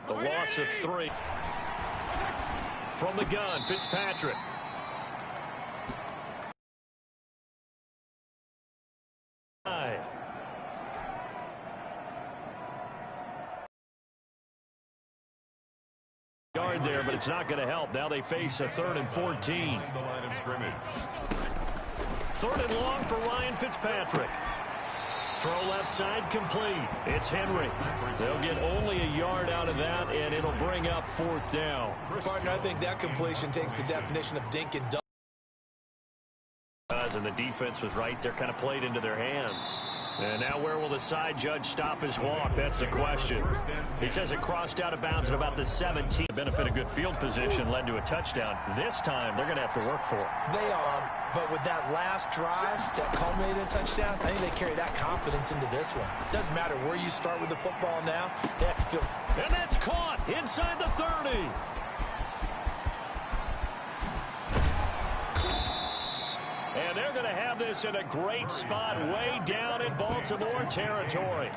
The loss of 3. From the gun, Fitzpatrick. Yard there, but it's not going to help. Now they face a 3rd and 14. The line of scrimmage. 3rd and long for Ryan Fitzpatrick. Throw left side complete. It's Henry. They'll get only a yard out of that, and it'll bring up 4th down. Partner, I think that completion takes the definition of dink and dunk. And the defense was right there, kind of played into their hands. And now where will the side judge stop his walk? That's the question. He says it crossed out of bounds at about the 17. The benefit of good field position led to a touchdown. This time, they're going to have to work for it. They are, but with that last drive that culminated in a touchdown, I think they carry that confidence into this one. Doesn't matter where you start with the football now. They have to feel. And that's caught inside the 30. And they're going to have this in a great spot way down in Baltimore territory.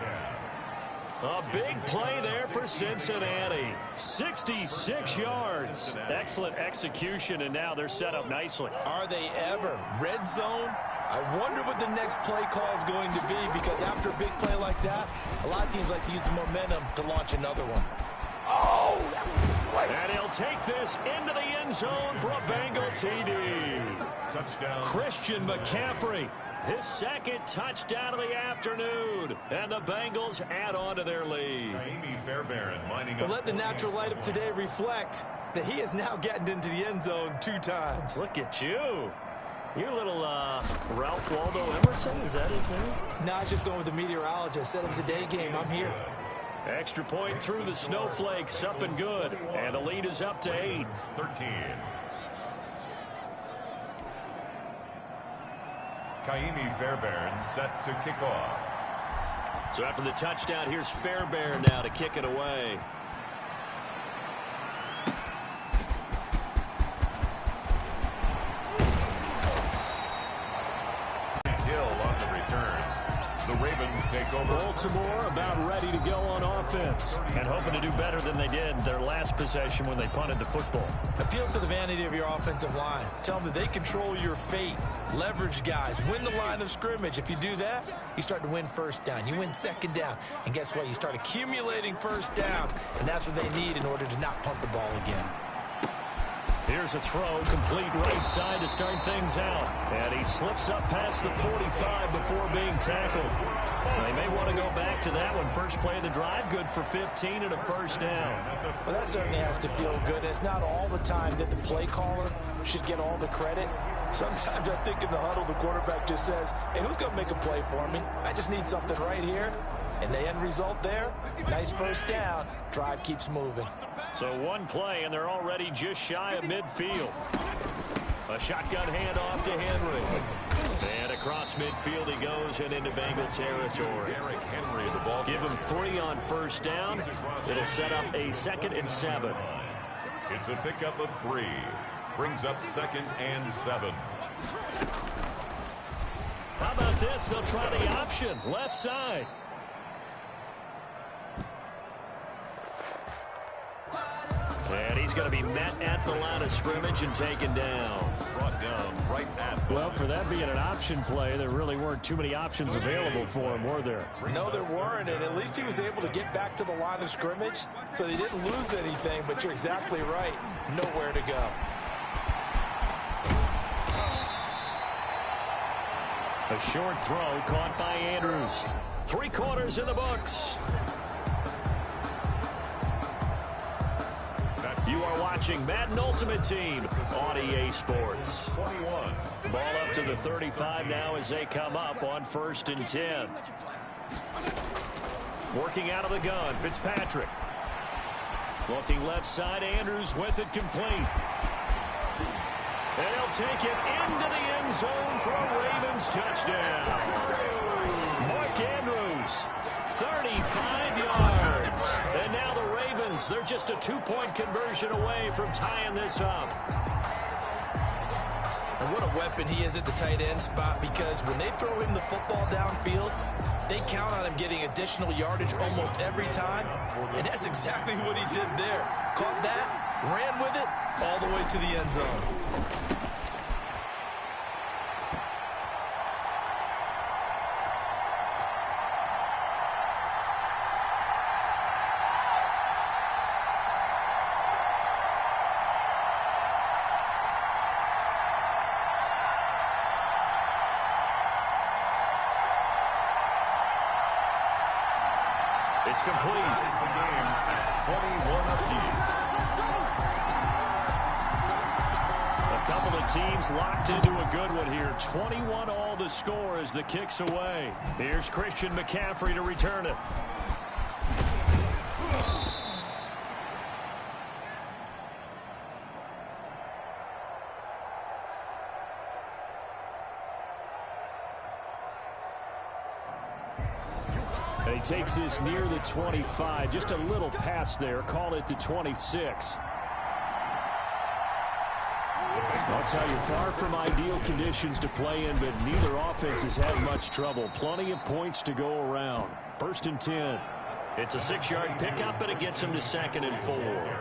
A big play there for Cincinnati. 66 yards. Excellent execution, and now they're set up nicely. Are they ever? Red zone? I wonder what the next play call is going to be, because after a big play like that, a lot of teams like to use the momentum to launch another one. And he'll take this into the end zone for a Bengal TD. Touchdown. Christian McCaffrey, his 2nd touchdown of the afternoon. And the Bengals add on to their lead. Well, let the natural light of today reflect that he is now getting into the end zone 2 times. Look at you. You're a little Ralph Waldo Emerson, is that his name? No, I was just going with the meteorologist. Said it was a day game. I'm here. Extra point through the snowflakes, up and good. And the lead is up to 8. 13. Kaimi Fairbairn set to kick off. So after the touchdown, here's Fairbairn now to kick it away. Hill on the return. The Ravens take over. Baltimore about ready to go on offense and hoping to do better than they did their last possession when they punted the football. Appeal to the vanity of your offensive line. Tell them that they control your fate. Leverage guys. Win the line of scrimmage. If you do that, you start to win 1st down. You win 2nd down. And guess what? You start accumulating 1st downs. And that's what they need in order to not punt the ball again. Here's a throw, complete right side to start things out. And he slips up past the 45 before being tackled. They may want to go back to that one. First play of the drive, good for 15 and a 1st down. Well, that certainly has to feel good. It's not all the time that the play caller should get all the credit. Sometimes I think in the huddle, the quarterback just says, hey, who's going to make a play for me? I just need something right here. And the end result there, nice 1st down. Drive keeps moving. So one play, and they're already just shy of midfield. A shotgun handoff to Henry. And across midfield he goes and into Bengal territory. Henry, the ball. Give him 3 on 1st down. It'll set up a 2nd and 7. It's a pickup of 3. Brings up 2nd and 7. How about this? They'll try the option. Left side. And he's going to be met at the line of scrimmage and taken down. Brought down right at. Well, for that being an option play, there really weren't too many options available for him, were there? No, there weren't, and at least he was able to get back to the line of scrimmage, so they didn't lose anything, but you're exactly right. Nowhere to go. A short throw caught by Andrews. 3 quarters in the books. You are watching Madden Ultimate Team on EA Sports. 21. Ball up to the 35 now as they come up on 1st and 10. Working out of the gun, Fitzpatrick. Looking left side, Andrews with it complete. And he'll take it into the end zone for a Ravens touchdown. Mark Andrews, 35 yards. And now the Ravens, they're just a 2-point conversion away from tying this up. And what a weapon he is at the tight end spot, because when they throw him the football downfield, they count on him getting additional yardage almost every time. And that's exactly what he did there. Caught that, ran with it, all the way to the end zone. It's complete. Ties the game at 21 apiece. A couple of teams locked into a good one here. 21 all the score as the kick's away. Here's Christian McCaffrey to return it. And he takes this near the 25. Just a little pass there. Call it the 26. I'll tell you, far from ideal conditions to play in, but neither offense has had much trouble. Plenty of points to go around. 1st and 10. It's a 6-yard pickup, and it gets him to 2nd and 4.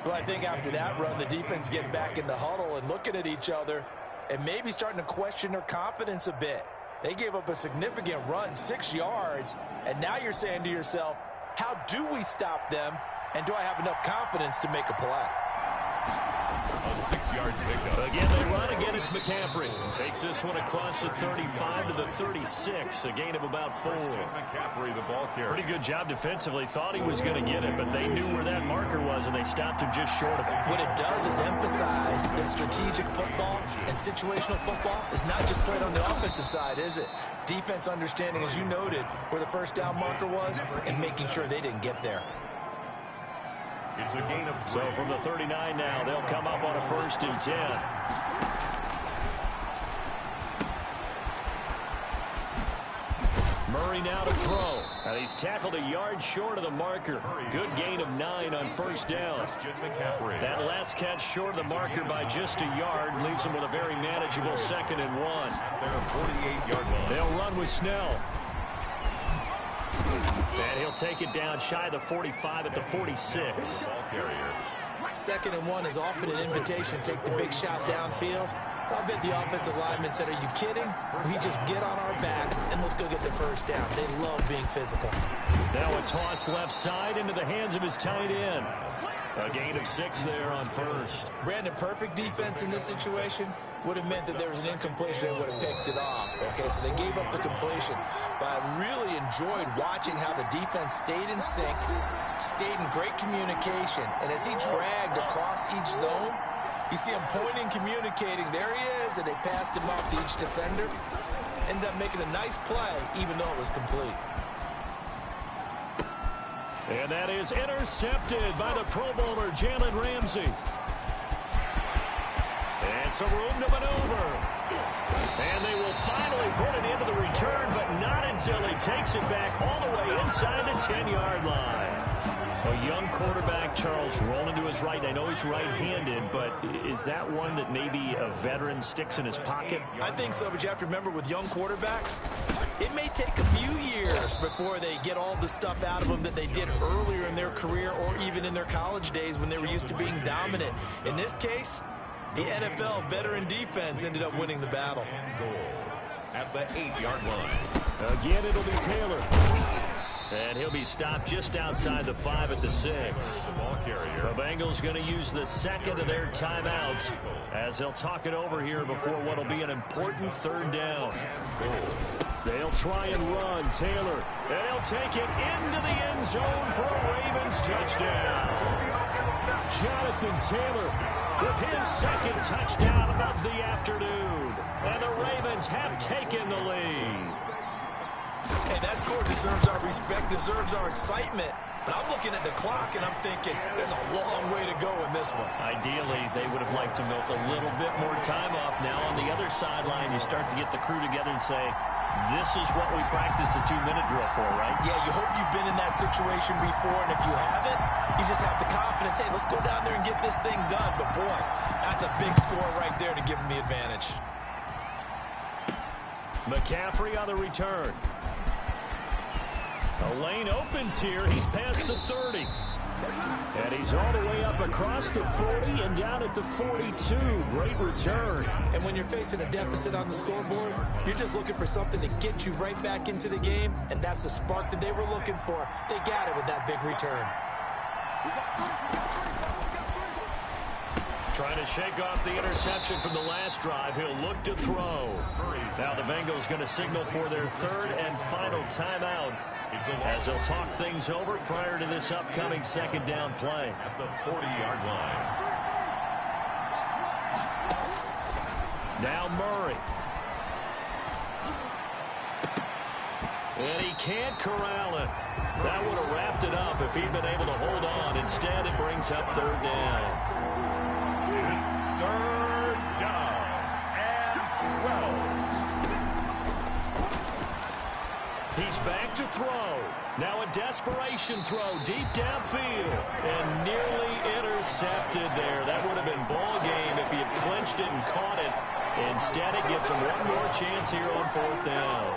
Well, I think after that run, the defense getting back in the huddle and looking at each other and maybe starting to question their confidence a bit. They gave up a significant run, 6 yards, and now you're saying to yourself, how do we stop them, and do I have enough confidence to make a play? A 6-yard pickup. Again, they run. Again, it's McCaffrey. Takes this one across the 35 to the 36. A gain of about 4. McCaffrey, the ball carrier. Pretty good job defensively. Thought he was going to get it, but they knew where that marker was, and they stopped him just short of it. What it does is emphasize that strategic football and situational football is not just played on the offensive side, is it? Defense understanding, as you noted, where the first down marker was and making sure they didn't get there. It's a gain of 3. So from the 39 now, they'll come up on a 1st and 10. Murray now to throw. Now he's tackled a yard short of the marker. Good gain of 9 on 1st down. That last catch short of the marker by just a yard leaves him with a very manageable 2nd and 1. They're 48-yard line. They'll run with Snell. And he'll take it down shy of the 45 at the 46. Ball carrier. 2nd and 1 is often an invitation to take the big shot downfield. I bet the offensive lineman said, are you kidding? We just get on our backs and let's go get the 1st down. They love being physical. Now a toss left side into the hands of his tight end. A gain of 6 there on 1st. Brandon, perfect defense in this situation would have meant that there was an incompletion and would have picked it off. Okay, so they gave up the completion. But I really enjoyed watching how the defense stayed in sync, stayed in great communication, and as he dragged across each zone, you see him pointing, communicating. There he is, and they passed him off to each defender. Ended up making a nice play, even though it was complete. And that is intercepted by the Pro Bowler, Jalen Ramsey. And some room to maneuver. And they will finally put it into the return, but not until he takes it back all the way inside the 10-yard line. A young quarterback, Charles, rolling to his right. I know he's right-handed, but is that one that maybe a veteran sticks in his pocket? I think so, but you have to remember with young quarterbacks, it may take a few years before they get all the stuff out of them that they did earlier in their career or even in their college days when they were used to being dominant. In this case, the NFL veteran defense ended up winning the battle. At the 8-yard line. Again, it'll be Taylor. And he'll be stopped just outside the 5 at the 6. The ball carrier. The Bengals going to use the 2nd of their timeouts as they'll talk it over here before what will be an important 3rd down. They'll try and run. Taylor. And he'll take it into the end zone for a Ravens touchdown. Jonathan Taylor with his 2nd touchdown of the afternoon. And the Ravens have taken the lead. Hey, that score deserves our respect, deserves our excitement. But I'm looking at the clock, and I'm thinking there's a long way to go in this one. Ideally, they would have liked to milk a little bit more time off. Now, on the other sideline, you start to get the crew together and say, this is what we practiced a 2-minute drill for, right? Yeah, you hope you've been in that situation before, and if you haven't, you just have the confidence, hey, let's go down there and get this thing done. But, boy, that's a big score right there to give them the advantage. McCaffrey on the return. A lane opens here. He's past the 30. And he's all the way up across the 40 and down at the 42. Great return. And when you're facing a deficit on the scoreboard, you're just looking for something to get you right back into the game, and that's the spark that they were looking for. They got it with that big return. Trying to shake off the interception from the last drive. He'll look to throw. Now the Bengals going to signal for their third and final timeout as they'll talk things over prior to this upcoming second down play. At the 40-yard line. Now Murray. And he can't corral it. That would have wrapped it up if he'd been able to hold on. Instead, it brings up third down. It's third down and 12. He's back to throw. Now a desperation throw deep downfield. And nearly intercepted there. That would have been ball game if he had clinched it and caught it. Instead, it gives him one more chance here on fourth down.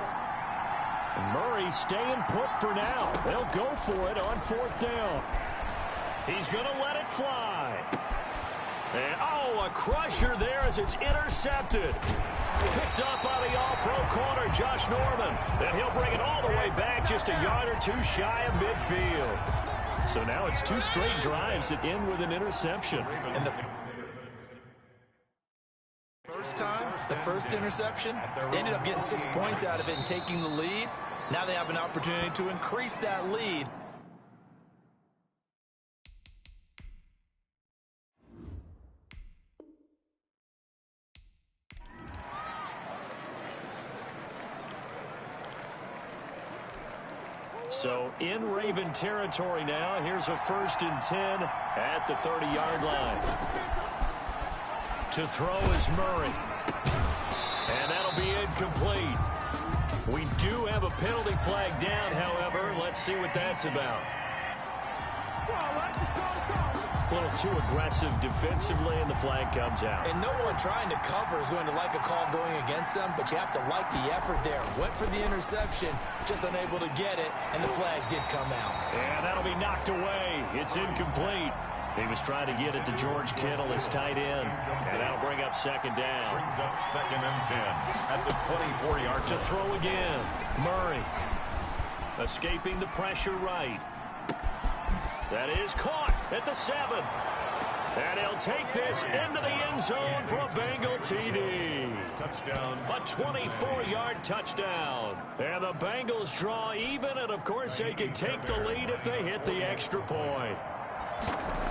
And Murray staying put for now. They'll go for it on fourth down. He's going to let it fly. And, oh, a crusher there as it's intercepted. Picked up by the all-pro corner, Josh Norman. And he'll bring it all the way back just a yard or two shy of midfield. So now it's two straight drives that end with an interception. And the first time, the first interception, they ended up getting 6 points out of it and taking the lead. Now they have an opportunity to increase that lead. So in Raven territory now. Here's a 1st and 10 at the 30-yard line. To throw is Murray. And that'll be incomplete. We do have a penalty flag down, however. Let's see what that's about. A little too aggressive defensively, and the flag comes out. And no one trying to cover is going to like a call going against them, but you have to like the effort there. Went for the interception, just unable to get it, and the flag did come out. And that'll be knocked away. It's incomplete. He was trying to get it to George Kittle, his tight end. And that'll bring up second down. Brings up 2nd and 10 at the 24-yard to throw again. Murray escaping the pressure right. That is caught at the 7. And he'll take this into the end zone for a Bengal TD. Touchdown. A 24-yard touchdown. And the Bengals draw even, and of course they can take the lead if they hit the extra point.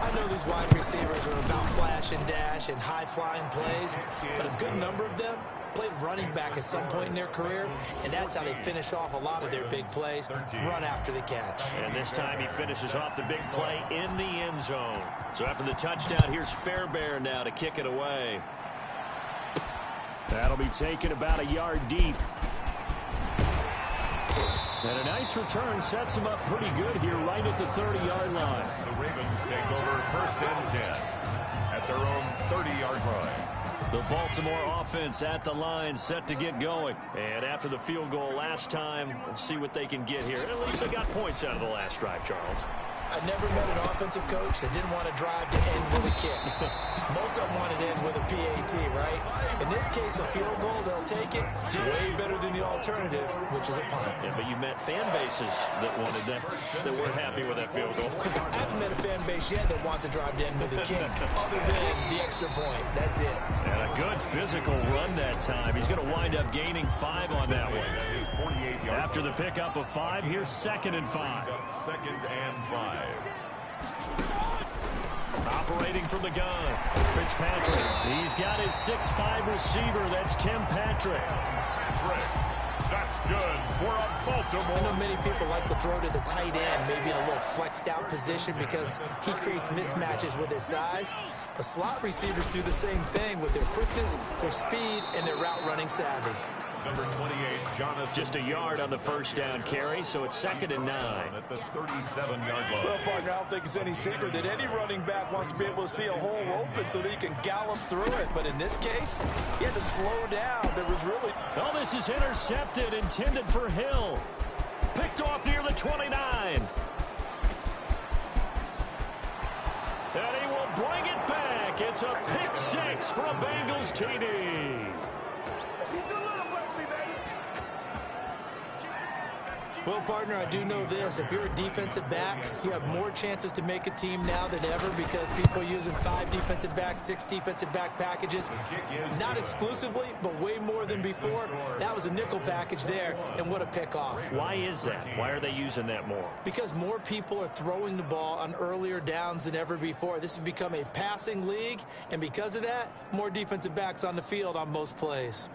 I know these wide receivers are about flash and dash and high-flying plays, but a good number of them played running back at some point in their career, and that's how they finish off a lot of their big plays, run after the catch. And this time he finishes off the big play in the end zone. So after the touchdown, here's Fairbairn now to kick it away. That'll be taken about a yard deep. And a nice return sets him up pretty good here right at the 30-yard line. The Ravens take over 1st and 10 at their own 30-yard line. The Baltimore offense at the line, set to get going. And after the field goal last time, we'll see what they can get here. At least they got points out of the last drive, Charles. I've never met an offensive coach that didn't want to drive to end with a kick. Most of them wanted to end with a PAT, right? In this case, a field goal, they'll take it. Way better than the alternative, which is a punt. Yeah, but you met fan bases that wanted that weren't happy with that field goal. I haven't met a fan base yet that wants to drive to end with a kick, other than the extra point. That's it. And a good physical run that time. He's going to wind up gaining 5 on that one. After the pickup of 5, here's 2nd and 5. 2nd and 5. Operating from the gun, Fitzpatrick. He's got his 6'5" receiver. That's Tim Patrick. That's good for a Baltimore. I know many people like to throw to the tight end, maybe in a little flexed out position because he creates mismatches with his size. But slot receivers do the same thing with their quickness, their speed, and their route running savvy. Number 28, Jonathan. Just a yard on the first down carry, so it's 2nd and 9. At the 37-yard line. Well, partner, I don't think it's any secret that any running back wants to be able to see a hole open so that he can gallop through it. But in this case, he had to slow down. There was really... Oh, this is intercepted, intended for Hill. Picked off near the 29. And he will bring it back. It's a pick 6 for a Bengals TD. Well, partner, I do know this. If you're a defensive back, you have more chances to make a team now than ever because people are using 5 defensive backs, 6 defensive back packages. Not exclusively, but way more than before. That was a nickel package there, and what a pickoff. Why is that? Why are they using that more? Because more people are throwing the ball on earlier downs than ever before. This has become a passing league, and because of that, more defensive backs on the field on most plays.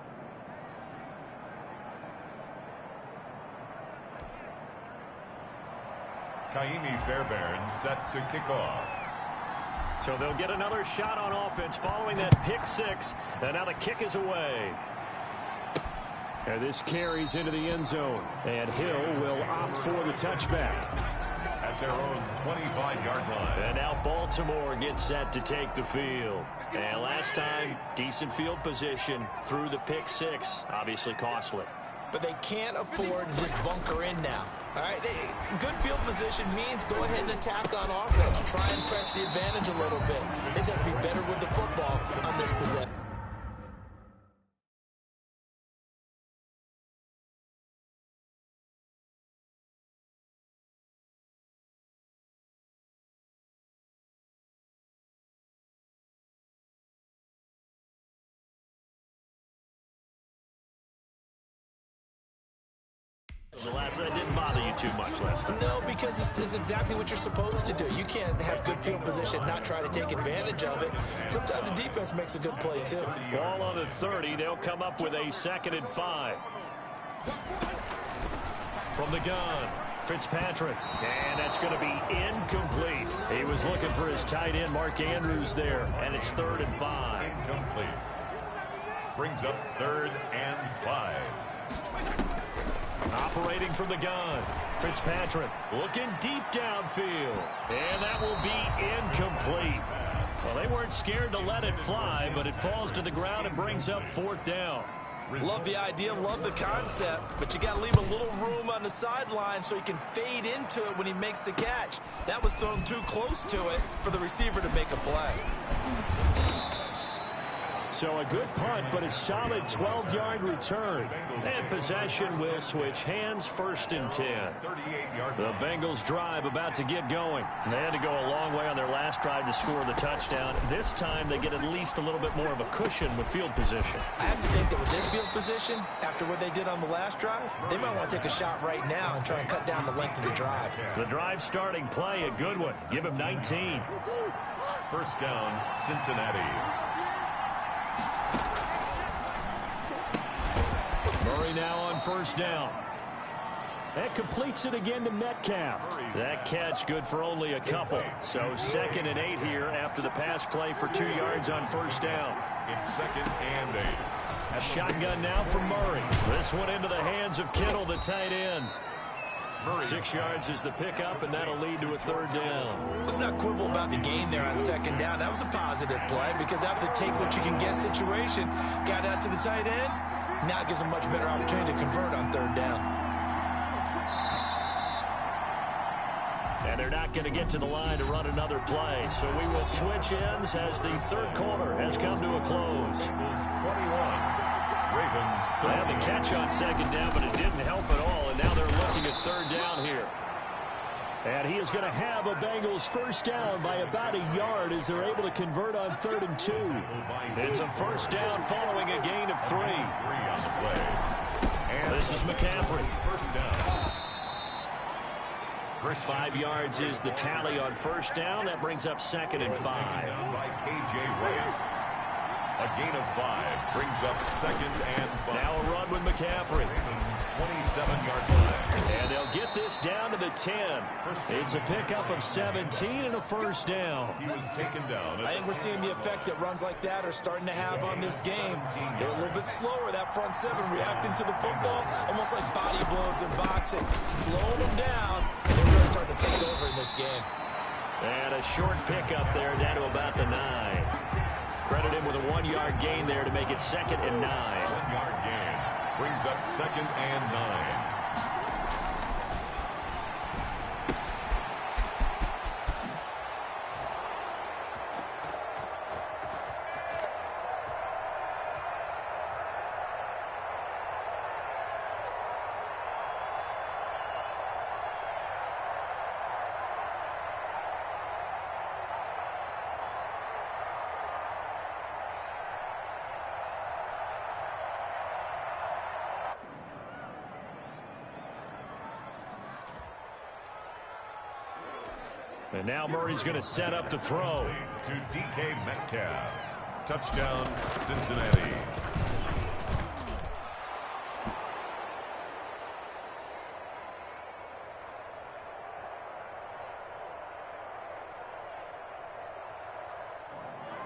Kaimi Fairbairn set to kick off. So they'll get another shot on offense following that pick 6. And now the kick is away. And this carries into the end zone. And Hill will opt for the touchback. At their own 25-yard line. And now Baltimore gets set to take the field. And last time, decent field position through the pick 6. Obviously costly. But they can't afford to just bunker in now. All right, good field position means go ahead and attack on offense. Try and press the advantage a little bit. They just have to be better with the football on this possession. That didn't bother you too much last time. No, because this is exactly what you're supposed to do. You can't have good field position, not try to take advantage of it. Sometimes the defense makes a good play, too. Ball on the 30. They'll come up with a 2nd and 5. From the gun, Fitzpatrick. And that's going to be incomplete. He was looking for his tight end, Mark Andrews, there. And it's 3rd and 5. Incomplete. Brings up 3rd and 5. Operating from the gun, Fitzpatrick looking deep downfield. And that will be incomplete. Well, they weren't scared to let it fly, but it falls to the ground and brings up 4th down. Love the idea, love the concept, but you got to leave a little room on the sideline so he can fade into it when he makes the catch. That was thrown too close to it for the receiver to make a play. So a good punt, but a solid 12-yard return. And possession will switch hands, 1st and 10. The Bengals drive about to get going. They had to go a long way on their last drive to score the touchdown. This time they get at least a little bit more of a cushion with field position. I have to think that with this field position, after what they did on the last drive, they might want to take a shot right now and try and cut down the length of the drive. The drive starting play, a good one. Give him 19. 1st down, Cincinnati. Murray now on 1st down. That completes it again to Metcalf. That catch good for only a couple. So 2nd and 8 here after the pass play for 2 yards on 1st down. It's 2nd and 8. A shotgun now for Murray. This one into the hands of Kittle, the tight end. 6 yards is the pickup, and that'll lead to a 3rd down. Let's not quibble about the gain there on 2nd down. That was a positive play because that was a take-what-you-can-get situation. Got out to the tight end. Now it gives them much better opportunity to convert on 3rd down. And they're not going to get to the line to run another play. So we will switch ends as the 3rd quarter has come to a close. 21. Ravens. They had the catch on 2nd down, but it didn't help at all. And now they're looking at 3rd down here. And he is going to have a Bengals 1st down by about a yard as they're able to convert on 3rd and 2. It's a 1st down following a gain of 3. On the play. This is McCaffrey. 1st down. 5 yards is the tally on 1st down. That brings up 2nd and 5. By K.J. Watt. A gain of 5 brings up 2nd and 5. Now a run with McCaffrey. 27-yard line. And they'll get this down to the 10. It's a pickup of 17 and a first down. He was taken down. I think we're seeing the effect that runs like that are starting to have on this game. They're a little bit slower, that front seven, reacting to the football, almost like body blows in boxing, slowing them down, and they're really starting to take over in this game. And a short pickup there down to about the 9. Credit him with a 1-yard gain there to make it 2nd and 9. 1-yard gain brings up 2nd and 9. And now Murray's going to set up the throw. To DK Metcalf. Touchdown, Cincinnati.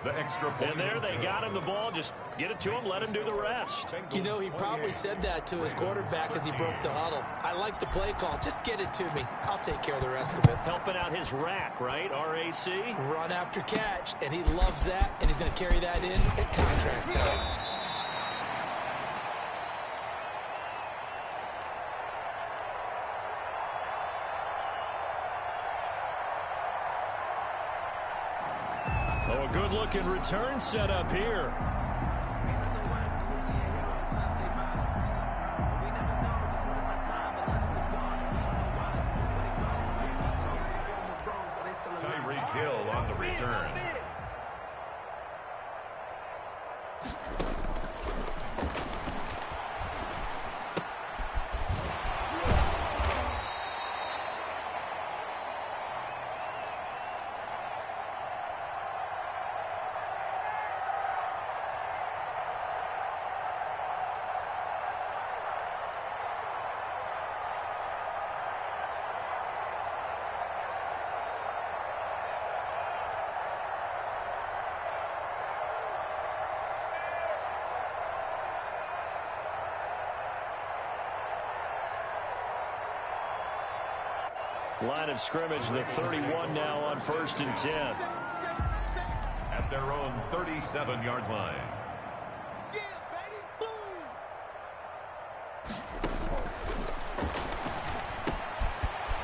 The extra point. And there they got him the ball. Just get it to him, let him do the rest. You know, he probably said that to his quarterback as he broke the huddle. I like the play call. Just get it to me. I'll take care of the rest of it. Helping out his rack, right? R-A-C? Run after catch, and he loves that, and he's going to carry that in at contract time. Oh, a good-looking return set up here. Tyreek Hill on the return. Line of scrimmage, the 31 now on 1st and 10. At their own 37-yard line. Yeah, baby, boom.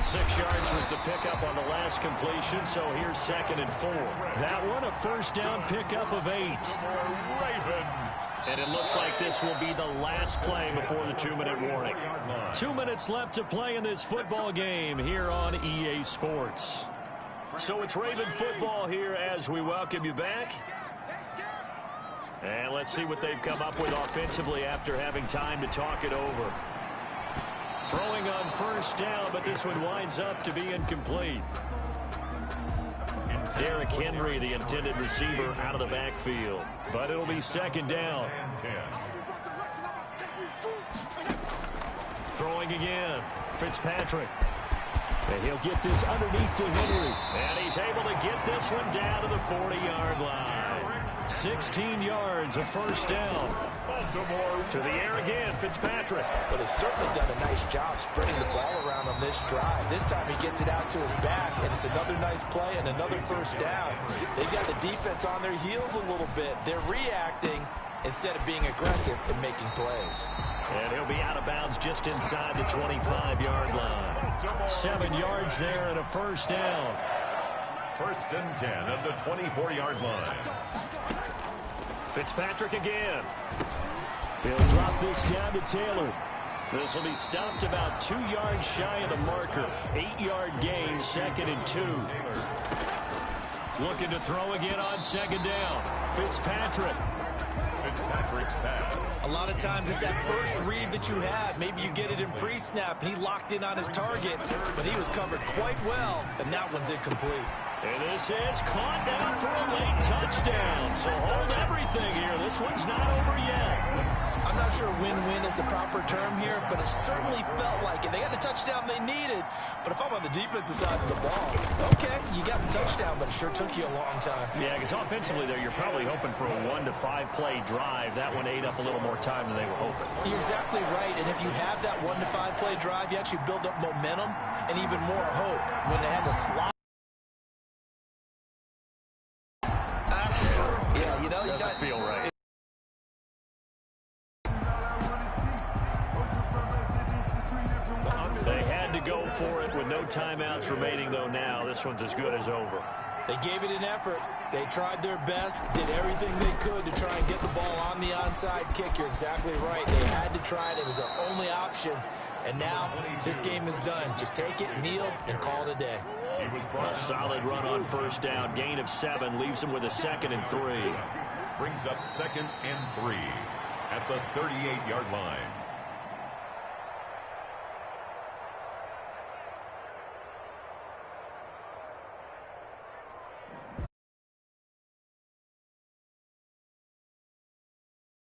6 yards was the pickup on the last completion, so here's 2nd and 4. That one a first down pickup of 8. Raven. And it looks like this will be the last play before the 2-minute warning. 2 minutes left to play in this football game here on EA Sports. So it's Raven football here as we welcome you back. And let's see what they've come up with offensively after having time to talk it over. Throwing on first down, but this one winds up to be incomplete. Derrick Henry, the intended receiver, out of the backfield. But it'll be 2nd down. Throwing again. Fitzpatrick. And he'll get this underneath to Henry. And he's able to get this one down to the 40-yard line. 16 yards, a first down. Baltimore to the air again, Fitzpatrick. But he's certainly done a nice job spreading the ball around on this drive. This time he gets it out to his back, and it's another nice play and another first down. They've got the defense on their heels a little bit. They're reacting instead of being aggressive and making plays. And he'll be out of bounds just inside the 25-yard line. 7 yards there and a first down. 1st and 10 at the 24-yard line. Fitzpatrick again. He'll drop this down to Taylor. This will be stopped about 2 yards shy of the marker. 8-yard gain, 2nd and 2. Looking to throw again on 2nd down. Fitzpatrick. Fitzpatrick's pass. A lot of times it's that first read that you have. Maybe you get it in pre-snap. He locked in on his target, but he was covered quite well, and that one's incomplete. And this is caught down for a late touchdown. So hold everything here. This one's not over yet. I'm not sure win-win is the proper term here, but it certainly felt like it. They got the touchdown they needed, but if I'm on the defensive side of the ball, okay, you got the touchdown, but it sure took you a long time. Yeah, because offensively there, you're probably hoping for a 1 to 5 play drive. That one ate up a little more time than they were hoping. You're exactly right, and if you have that 1 to 5 play drive, you actually build up momentum and even more hope when they had to slide. Yeah, you know, you doesn't feel right. They had to go for it with no timeouts remaining, though. Now this one's as good as over. They gave it an effort. They tried their best, did everything they could to try and get the ball on the onside kick. You're exactly right. They had to try it. It was their only option. And now this game is done. Just take it, kneel, and call it a day. A solid run on first down. Gain of 7 leaves them with a 2nd and 3. Brings up 2nd and 3 at the 38-yard line.